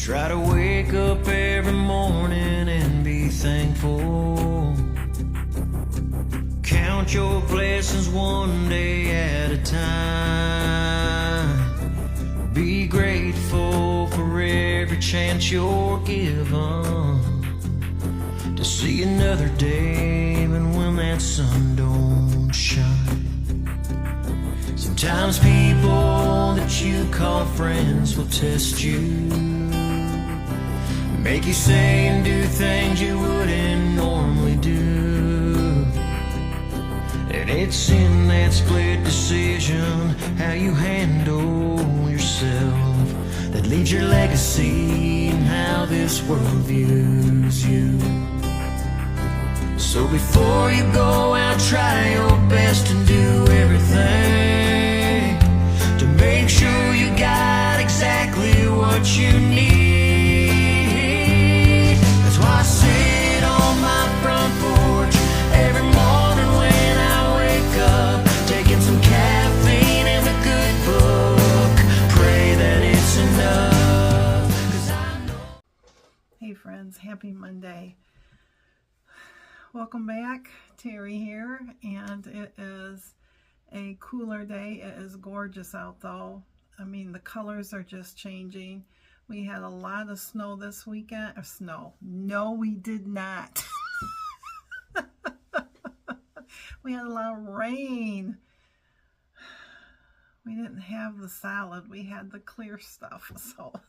Try to wake up every morning and be thankful. Count your blessings one day at a time. Be grateful for every chance you're given to see another day, even when that sun don't shine. Sometimes people that you call friends will test you, make you say and do things you wouldn't normally do. And it's in that split decision, how you handle yourself, that leaves your legacy and how this world views you. So before you go out, try your best and do everything to make sure you got exactly what you need. That's why I sit on my front porch every morning when I wake up, taking some caffeine and a good book. Pray that it's enough, 'cause I know. Hey friends, happy Monday. Welcome back. Teri here, and it is a cooler day. It is gorgeous out though. I mean, the colors are just changing. We had a lot of snow this weekend. Or snow. No, we did not. We had a lot of rain. We didn't have the solid. We had the clear stuff. So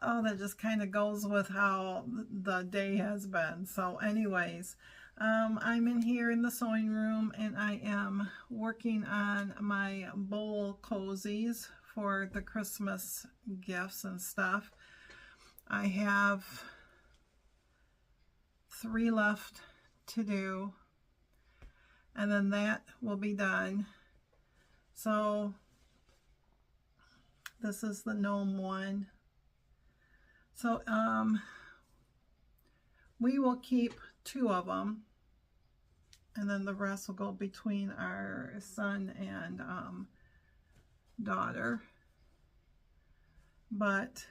oh, that just kind of goes with how the day has been. So anyways, I'm in here in the sewing room and I am working on my bowl cozies for the Christmas gifts and stuff. I have 3 left to do, and then that will be done. So this is the gnome one. So we will keep 2 of them, and then the rest will go between our son and daughter. But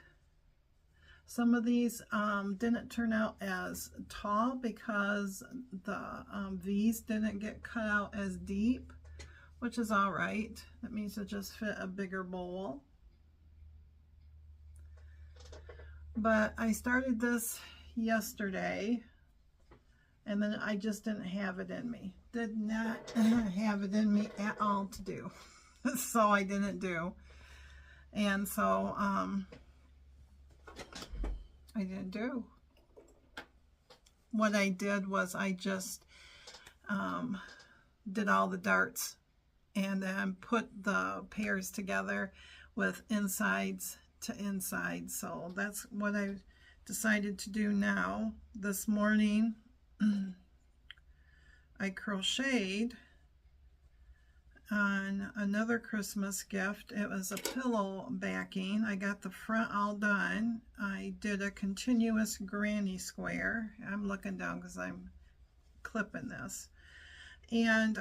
some of these didn't turn out as tall because the V's didn't get cut out as deep, which is all right. That means it just fit a bigger bowl. But I started this yesterday, and then I just didn't have it in me. Did not have it in me at all to do. So I didn't do. And so I didn't do. What I did was I just did all the darts and then put the pairs together with insides to inside. So that's what I decided to do now. This morning I crocheted on another Christmas gift. It was a pillow backing. I got the front all done. I did a continuous granny square. I'm looking down because I'm clipping this. And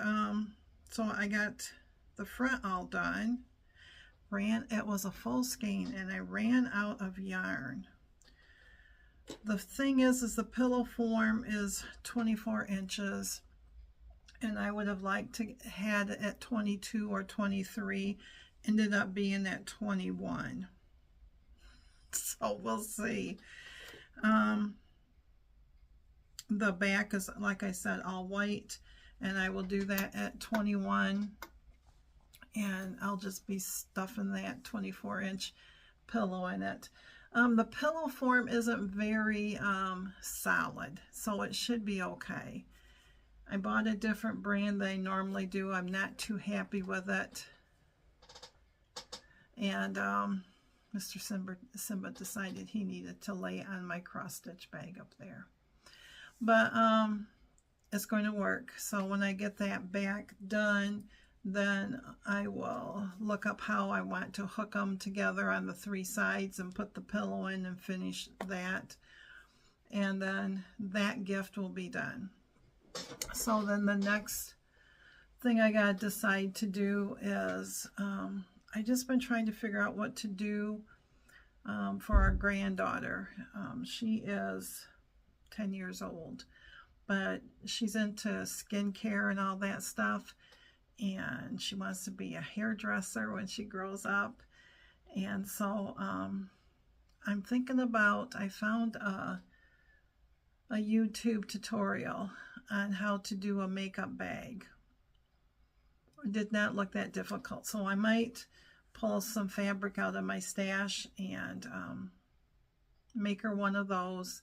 so I got the front all done. It was a full skein and I ran out of yarn. The thing is the pillow form is 24 inches and I would have liked to had it at 22 or 23, ended up being at 21. So we'll see. The back is, like I said, all white, and I will do that at 21. And I'll just be stuffing that 24-inch pillow in it. The pillow form isn't very solid, so it should be okay. I bought a different brand than I normally do. I'm not too happy with it. And Mr. Simba decided he needed to lay on my cross-stitch bag up there. But it's going to work. So when I get that back done, then I will look up how I want to hook them together on the 3 sides and put the pillow in and finish that. And then that gift will be done. So then the next thing I got to decide to do is I just been trying to figure out what to do for our granddaughter. She is 10 years old, but she's into skincare and all that stuff, and she wants to be a hairdresser when she grows up. And so I'm thinking about, I found a YouTube tutorial on how to do a makeup bag. It did not look that difficult, so I might pull some fabric out of my stash and make her one of those.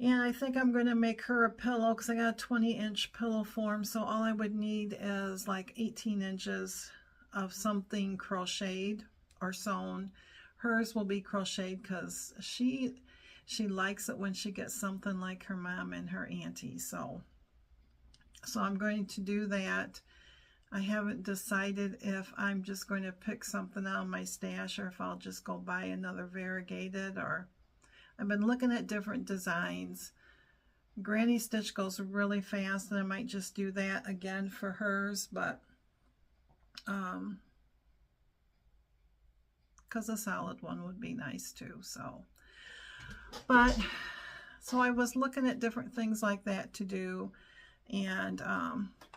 And I think I'm going to make her a pillow because I got a 20-inch pillow form, so all I would need is like 18 inches of something crocheted or sewn. Hers will be crocheted because she likes it when she gets something like her mom and her auntie. So I'm going to do that. I haven't decided if I'm just going to pick something out of my stash or if I'll just go buy another variegated, or I've been looking at different designs. Granny stitch goes really fast, and I might just do that again for hers, but because a solid one would be nice too. So I was looking at different things like that to do, and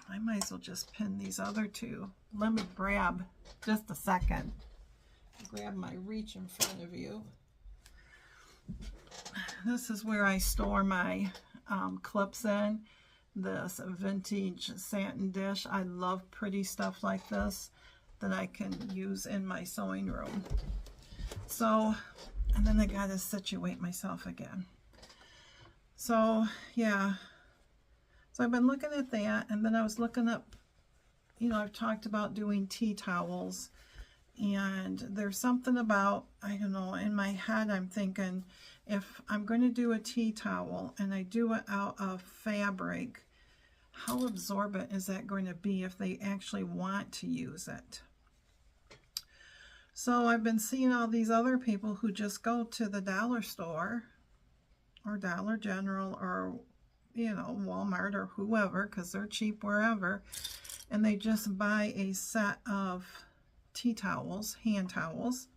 I might as well just pin these other two. Let me grab just a second. Grab my reach in front of you. This is where I store my clips in. This vintage satin dish. I love pretty stuff like this that I can use in my sewing room. So, and then I gotta situate myself again. So, yeah. So I've been looking at that, and then I was looking up, you know, I've talked about doing tea towels, and there's something about, I don't know, in my head I'm thinking, if I'm going to do a tea towel and I do it out of fabric, how absorbent is that going to be if they actually want to use it? So I've been seeing all these other people who just go to the dollar store or Dollar General or, you know, Walmart or whoever, because they're cheap wherever, and they just buy a set of tea towels, hand towels,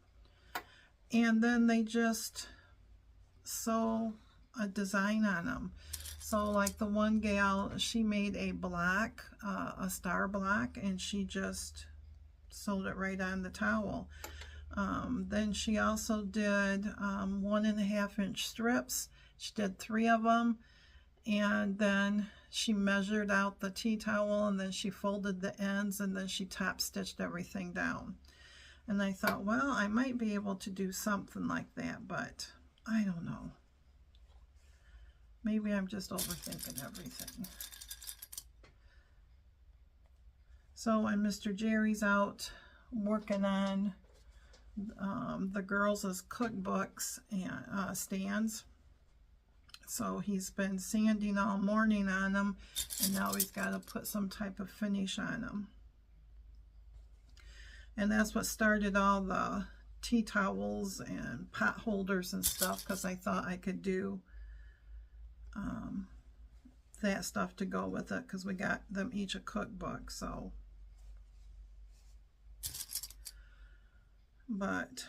and then they just sew a design on them. So like the one gal, she made a block, a star block, and she just sewed it right on the towel. Then she also did 1.5 inch strips. She did 3 of them, and then she measured out the tea towel, and then she folded the ends, and then she top stitched everything down. And I thought, well, I might be able to do something like that, but I don't know. Maybe I'm just overthinking everything. So when Mr. Jerry's out working on the girls' cookbooks and stands, so he's been sanding all morning on them, and now he's got to put some type of finish on them. And that's what started all the tea towels and pot holders and stuff, because I thought I could do that stuff to go with it, because we got them each a cookbook. So, but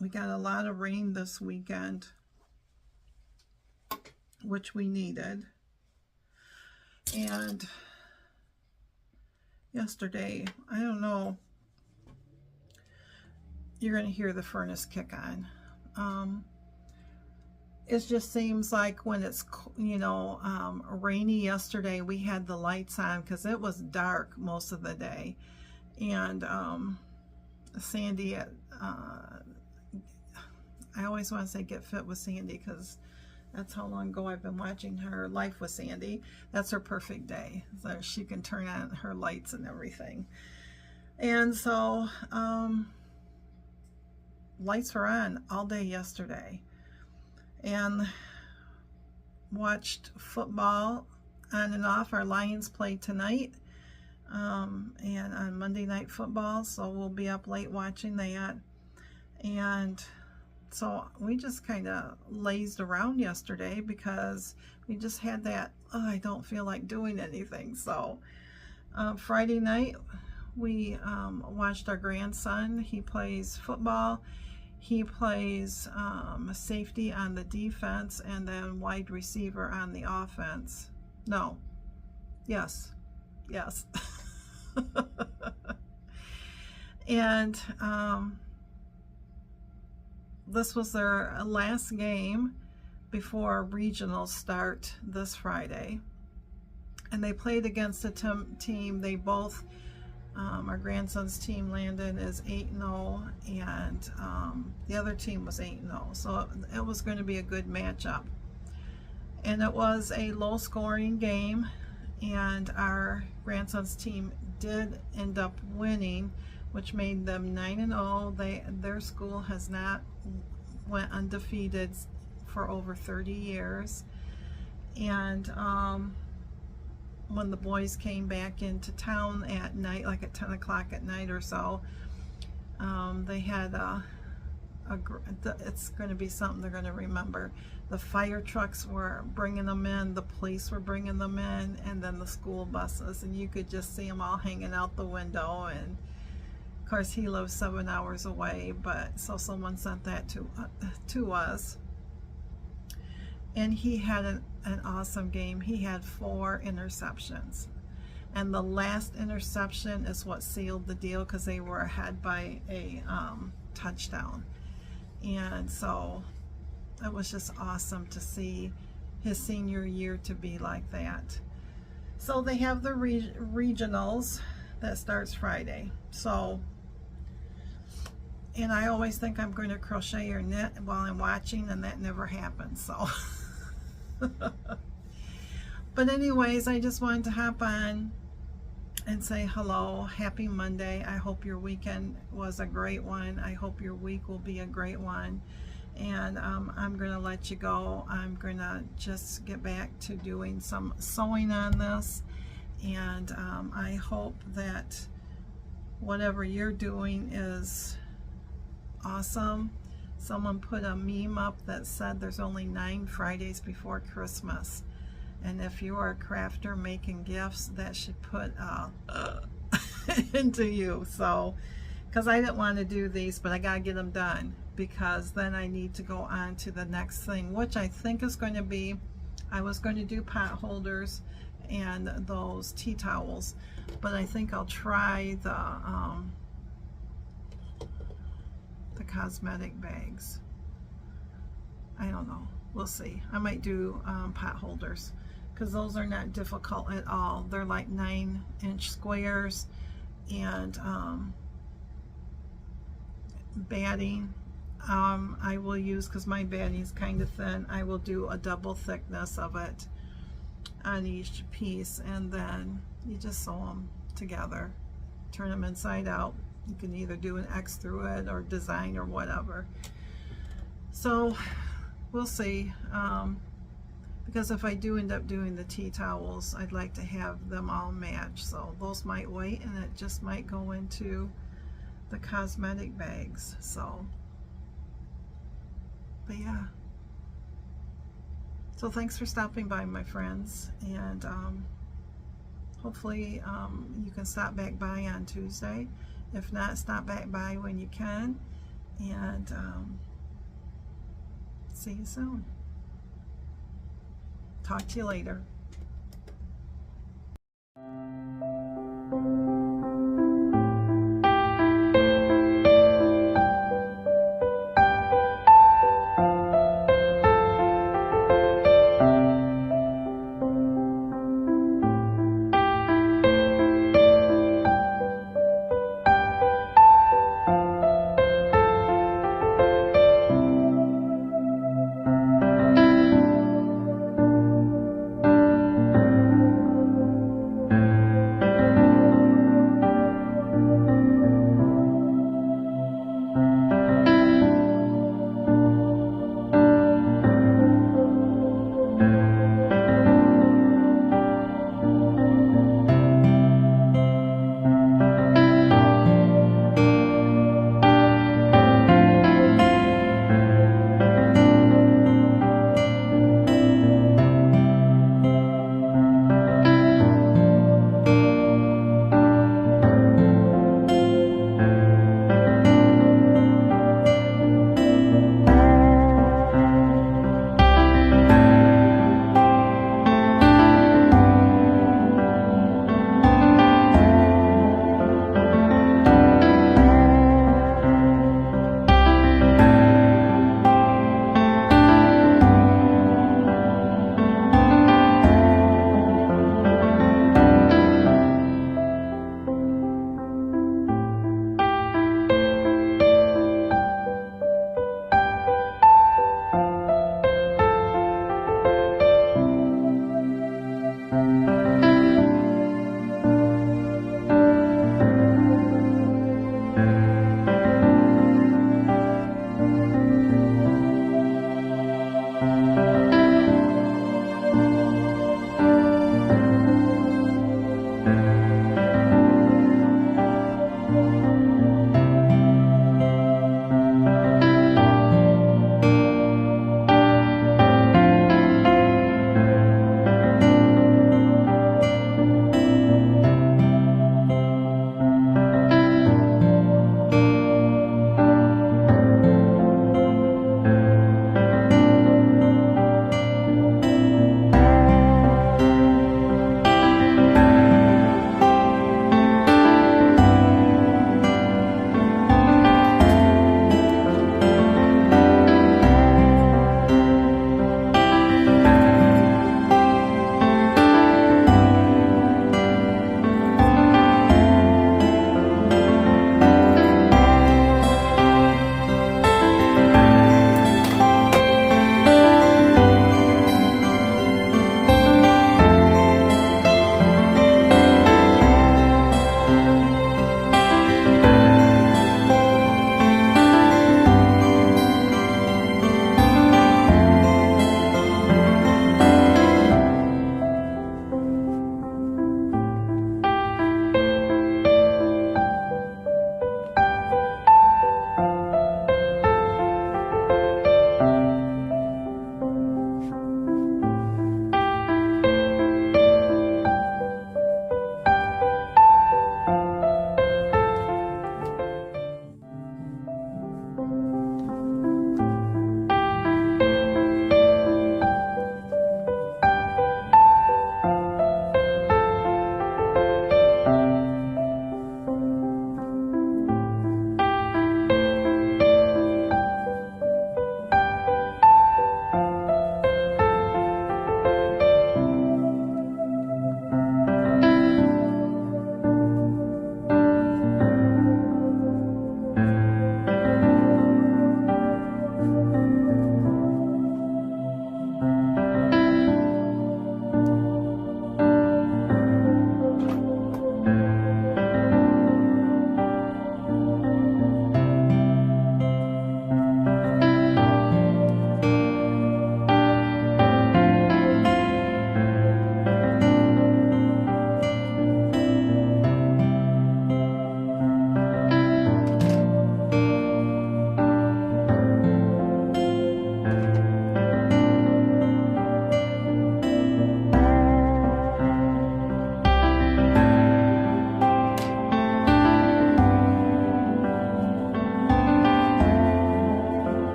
we got a lot of rain this weekend, which we needed. And yesterday, I don't know, you're going to hear the furnace kick on. It just seems like when it's, you know, rainy yesterday, we had the lights on because it was dark most of the day. And Sandy, I always want to say Get Fit with Sandy, because that's how long ago I've been watching her Life with Sandy. That's her perfect day, so she can turn on her lights and everything. And so lights were on all day yesterday, and watched football on and off. Our Lions play tonight, and on Monday Night Football, so we'll be up late watching that. And so we just kind of lazed around yesterday because we just had that, oh, I don't feel like doing anything. So Friday night we watched our grandson. He plays football. He plays safety on the defense and then wide receiver on the offense. No. Yes. Yes. And this was their last game before regionals start this Friday. And they played against a team. They both, our grandson's team, Landon, is 8-0, and the other team was 8-0. So it was going to be a good matchup. And it was a low-scoring game, and our grandson's team did end up winning, which made them 9-0. Their school has not went undefeated for over 30 years. And when the boys came back into town at night, like at 10 o'clock at night or so, they had it's going to be something they're going to remember. The fire trucks were bringing them in, the police were bringing them in, and then the school buses, and you could just see them all hanging out the window. And of course he lives 7 hours away, but so someone sent that to us. And he had an awesome game. He had 4 interceptions, and the last interception is what sealed the deal, because they were ahead by a touchdown. And so it was just awesome to see his senior year to be like that. So they have the regionals that starts Friday. So, and I always think I'm going to crochet or knit while I'm watching, and that never happens. So but anyways, I just wanted to hop on and say hello. Happy Monday. I hope your weekend was a great one. I hope your week will be a great one. And I'm going to let you go. I'm going to just get back to doing some sewing on this. And I hope that whatever you're doing is awesome. Someone put a meme up that said there's only 9 Fridays before Christmas. And if you are a crafter making gifts, that should put into you. So, because I didn't want to do these, but I got to get them done, because then I need to go on to the next thing, which I think is going to be, I was going to do pot holders and those tea towels, but I think I'll try the cosmetic bags. I don't know. We'll see. I might do pot holders, because those are not difficult at all. They're like 9-inch squares, and batting I will use, because my batting is kind of thin, I will do a double thickness of it on each piece, and then you just sew them together, turn them inside out. You can either do an X through it or design or whatever. So we'll see, because if I do end up doing the tea towels, I'd like to have them all match. So those might wait, and it just might go into the cosmetic bags. So, but yeah. So thanks for stopping by, my friends, and hopefully you can stop back by on Tuesday. If not, stop back by when you can, and see you soon. Talk to you later.